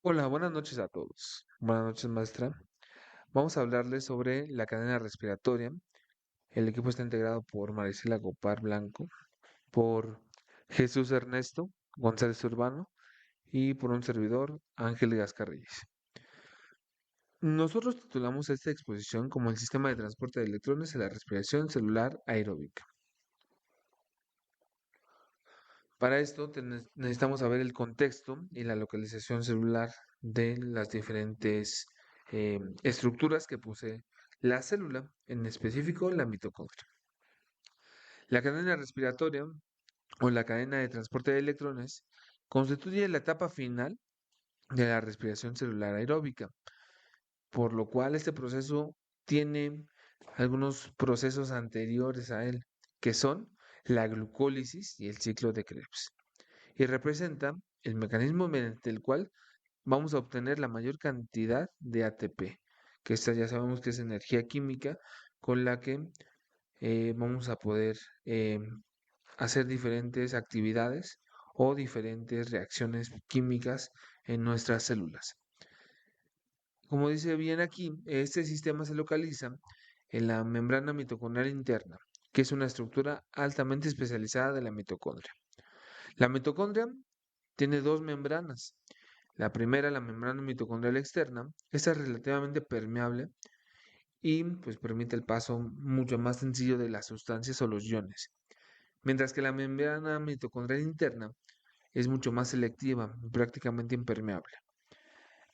Hola, buenas noches a todos. Buenas noches, maestra. Vamos a hablarles sobre la cadena respiratoria. El equipo está integrado por Marisela Gopar Blanco, por Jesús Ernesto González Urbano y por un servidor, Ángel Gascarrilles. Nosotros titulamos esta exposición como el sistema de transporte de electrones en la respiración celular aeróbica. Para esto necesitamos saber el contexto y la localización celular de las diferentes estructuras que posee la célula, en específico la mitocondria. La cadena respiratoria o la cadena de transporte de electrones constituye la etapa final de la respiración celular aeróbica, por lo cual este proceso tiene algunos procesos anteriores a él, que son la glucólisis y el ciclo de Krebs, y representa el mecanismo mediante el cual vamos a obtener la mayor cantidad de ATP, que esta ya sabemos que es energía química con la que vamos a poder hacer diferentes actividades o diferentes reacciones químicas en nuestras células. Como dice bien aquí, este sistema se localiza en la membrana mitocondrial interna, que es una estructura altamente especializada de la mitocondria. La mitocondria tiene dos membranas. La primera, la membrana mitocondrial externa, esta es relativamente permeable y pues permite el paso mucho más sencillo de las sustancias o los iones, mientras que la membrana mitocondrial interna es mucho más selectiva, prácticamente impermeable.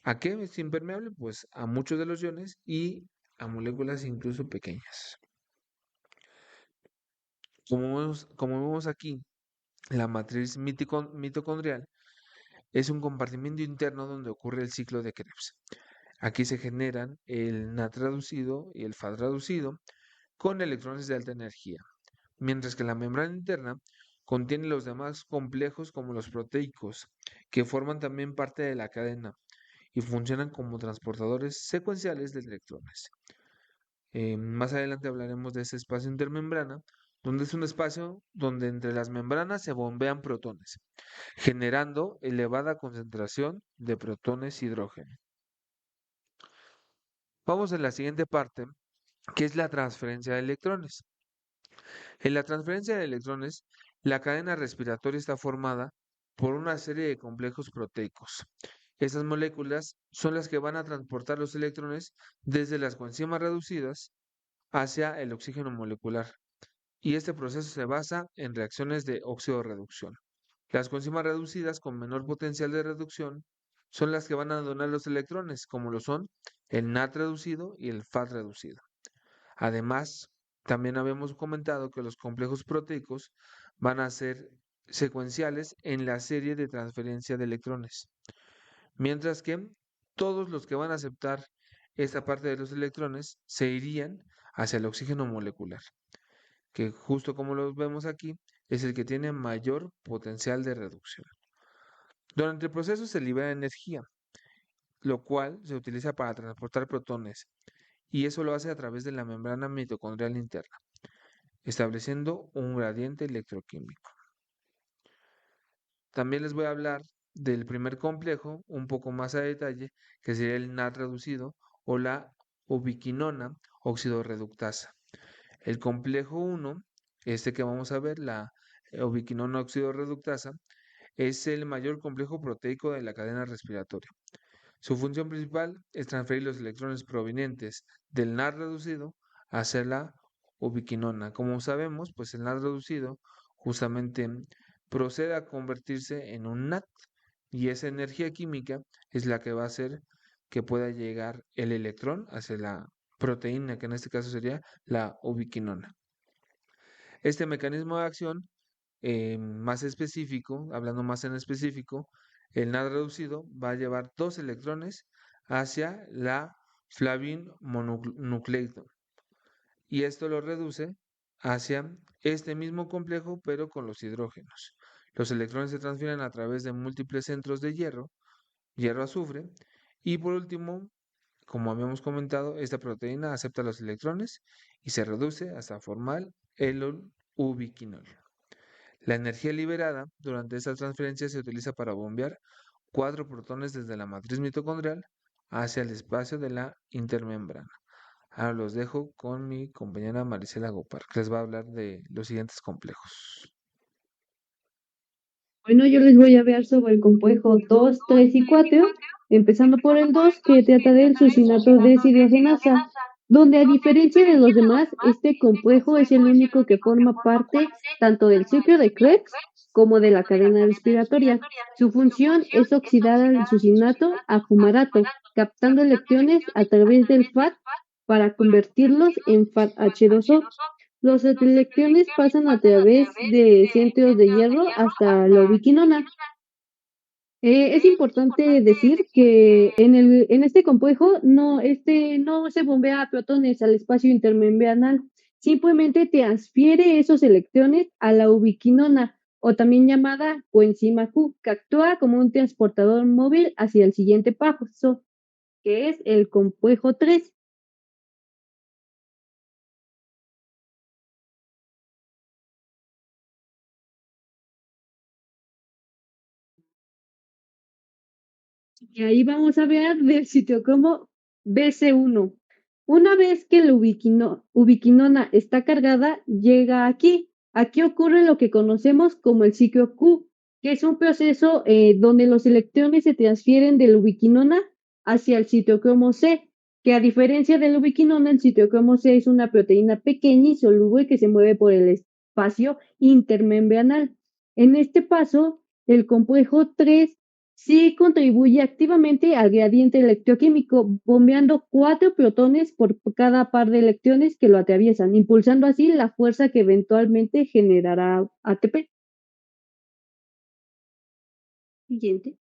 ¿A qué es impermeable? Pues a muchos de los iones y a moléculas incluso pequeñas. Como vemos aquí, la matriz mitocondrial es un compartimiento interno donde ocurre el ciclo de Krebs. Aquí se generan el NAD reducido y el FAD reducido con electrones de alta energía, mientras que la membrana interna contiene los demás complejos como los proteicos, que forman también parte de la cadena y funcionan como transportadores secuenciales de electrones. Más adelante hablaremos de ese espacio intermembrana, donde es un espacio donde entre las membranas se bombean protones, generando elevada concentración de protones hidrógeno. Vamos a la siguiente parte, que es la transferencia de electrones. En la transferencia de electrones, la cadena respiratoria está formada por una serie de complejos proteicos. Estas moléculas son las que van a transportar los electrones desde las coenzimas reducidas hacia el oxígeno molecular. Y este proceso se basa en reacciones de óxido-reducción. Las coenzimas reducidas con menor potencial de reducción son las que van a donar los electrones, como lo son el NAT reducido y el FAD reducido. Además, también habíamos comentado que los complejos proteicos van a ser secuenciales en la serie de transferencia de electrones, mientras que todos los que van a aceptar esta parte de los electrones se irían hacia el oxígeno molecular, que justo como lo vemos aquí, es el que tiene mayor potencial de reducción. Durante el proceso se libera energía, lo cual se utiliza para transportar protones, y eso lo hace a través de la membrana mitocondrial interna, estableciendo un gradiente electroquímico. También les voy a hablar del primer complejo un poco más a detalle, que sería el NAD reducido o la ubiquinona oxidorreductasa. El complejo 1, este que vamos a ver, la ubiquinona oxidorreductasa, es el mayor complejo proteico de la cadena respiratoria. Su función principal es transferir los electrones provenientes del NAD reducido hacia la ubiquinona. Como sabemos, pues el NAD reducido justamente procede a convertirse en un NAD y esa energía química es la que va a hacer que pueda llegar el electrón hacia la proteína, que en este caso sería la ubiquinona. Este mecanismo de acción más específico, hablando más en específico, el NAD reducido va a llevar dos electrones hacia la flavin mononucleido y esto lo reduce hacia este mismo complejo pero con los hidrógenos. Los electrones se transfieren a través de múltiples centros de hierro, hierro-azufre, y por último, como habíamos comentado, esta proteína acepta los electrones y se reduce hasta formar el ubiquinol. La energía liberada durante esta transferencia se utiliza para bombear 4 protones desde la matriz mitocondrial hacia el espacio de la intermembrana. Ahora los dejo con mi compañera Marisela Gopar, que les va a hablar de los siguientes complejos. Bueno, yo les voy a hablar sobre el compuesto 2, 3 y 4, empezando por el 2, que trata del sucinato deshidrogenasa, donde a diferencia de los demás, este compuesto es el único que forma parte tanto del ciclo de Krebs como de la cadena respiratoria. Su función es oxidar al sucinato a fumarato, captando electrones a través del FAT para convertirlos en FAT-H2O. Los electrones pasan a través de centros de hierro hasta la ubiquinona. Es importante decir que en este compuesto no se bombea protones al espacio intermembrana, simplemente transfiere esos electrones a la ubiquinona, o también llamada coenzima Q, que actúa como un transportador móvil hacia el siguiente paso, que es el compuesto 3. Y ahí vamos a ver del citocromo BC1. Una vez que la ubiquinona está cargada, llega aquí. Aquí ocurre lo que conocemos como el ciclo Q, que es un proceso donde los electrones se transfieren de la ubiquinona hacia el citocromo C, que a diferencia de la ubiquinona, el citocromo C es una proteína pequeña y soluble que se mueve por el espacio intermembranal. En este paso, el complejo 3 sí contribuye activamente al gradiente electroquímico, bombeando 4 protones por cada par de electrones que lo atraviesan, impulsando así la fuerza que eventualmente generará ATP. Siguiente.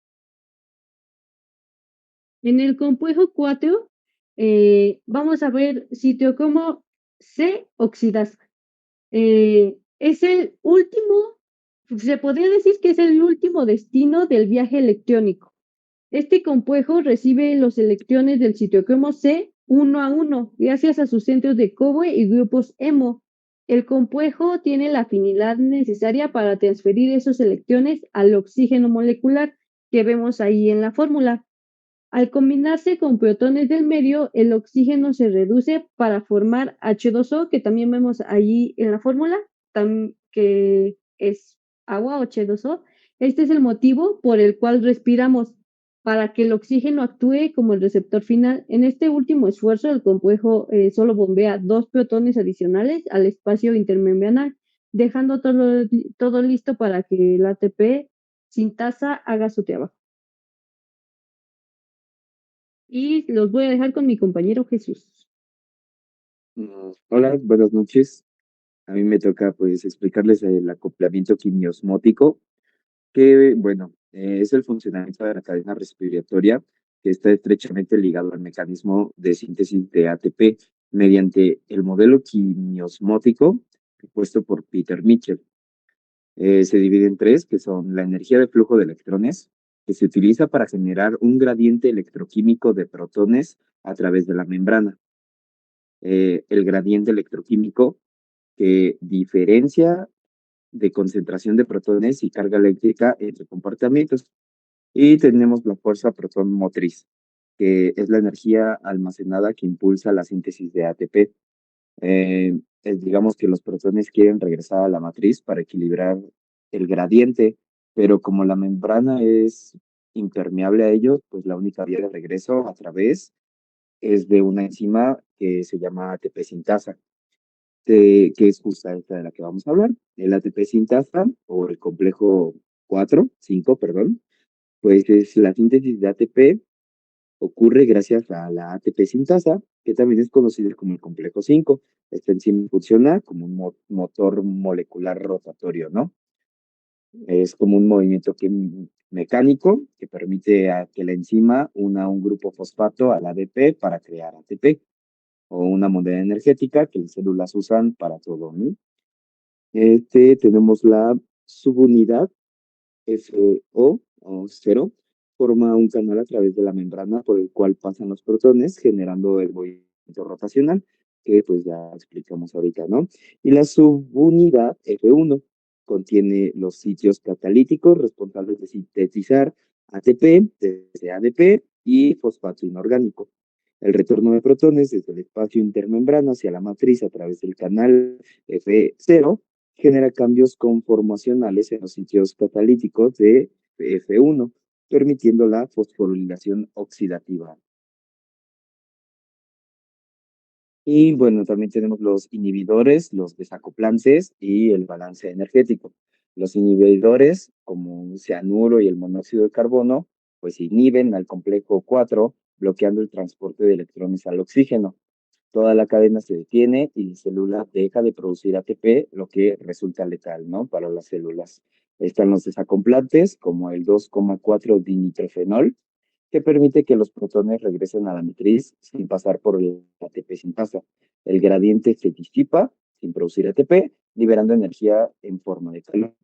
En el compuesto 4, vamos a ver citocromo C oxidasa. Es el último, se podría decir que es el último destino del viaje electrónico. Este compuesto recibe los electrones del citocromo C uno a uno, gracias a sus centros de cobre y grupos hemo. El compuesto tiene la afinidad necesaria para transferir esos electrones al oxígeno molecular que vemos ahí en la fórmula. Al combinarse con protones del medio, el oxígeno se reduce para formar H2O, que también vemos ahí en la fórmula, que es agua o H2O. Este es el motivo por el cual respiramos, para que el oxígeno actúe como el receptor final. En este último esfuerzo, el compuesto solo bombea 2 protones adicionales al espacio intermembranal, dejando todo listo para que el ATP sintasa haga su trabajo. Y los voy a dejar con mi compañero Jesús. Hola, buenas noches. A mí me toca pues explicarles el acoplamiento quimiosmótico, que bueno, es el funcionamiento de la cadena respiratoria que está estrechamente ligado al mecanismo de síntesis de ATP mediante el modelo quimiosmótico propuesto por Peter Mitchell. Se divide en tres, que son la energía de flujo de electrones, que se utiliza para generar un gradiente electroquímico de protones a través de la membrana. El gradiente electroquímico, que diferencia de concentración de protones y carga eléctrica entre comportamientos. Y tenemos la fuerza protón motriz, que es la energía almacenada que impulsa la síntesis de ATP. Digamos que los protones quieren regresar a la matriz para equilibrar el gradiente, pero como la membrana es impermeable a ellos, pues la única vía de regreso a través es de una enzima que se llama ATP sintasa, que es justo esta de la que vamos a hablar. El ATP sintasa, o el complejo 5, perdón, pues es la síntesis de ATP ocurre gracias a la ATP sintasa, que también es conocida como el complejo 5. Esta enzima funciona como un motor molecular rotatorio, ¿no? Es como un movimiento mecánico que permite a que la enzima una un grupo fosfato al ADP para crear ATP, o una moneda energética que las células usan para todo, ¿no? Tenemos la subunidad FO o 0, forma un canal a través de la membrana por el cual pasan los protones, generando el movimiento rotacional, que pues ya explicamos ahorita, ¿no? Y la subunidad F1 contiene los sitios catalíticos responsables de sintetizar ATP desde ADP y fosfato inorgánico. El retorno de protones desde el espacio intermembrana hacia la matriz a través del canal F0 genera cambios conformacionales en los sitios catalíticos de F1, permitiendo la fosforilación oxidativa. Y bueno, también tenemos los inhibidores, los desacoplantes y el balance energético. Los inhibidores, como el cianuro y el monóxido de carbono, pues inhiben al complejo 4, bloqueando el transporte de electrones al oxígeno. Toda la cadena se detiene y la célula deja de producir ATP, lo que resulta letal, ¿no? Para las células. Están los desacoplantes, como el 2,4-dinitrofenol, que permite que los protones regresen a la matriz sin pasar por el ATP sin pasa. El gradiente se disipa sin producir ATP, liberando energía en forma de calor.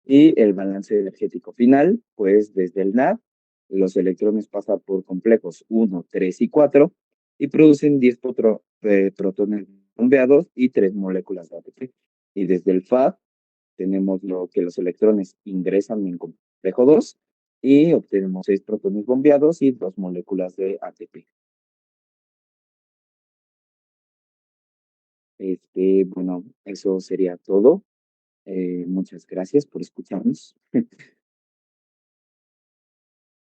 Y el balance energético final, pues desde el NAD, los electrones pasan por complejos 1, 3 y 4 y producen 10 protones bombeados y 3 moléculas de ATP. Y desde el FAD tenemos lo que los electrones ingresan en complejo 2 y obtenemos 6 protones bombeados y 2 moléculas de ATP. Bueno, eso sería todo. Muchas gracias por escucharnos.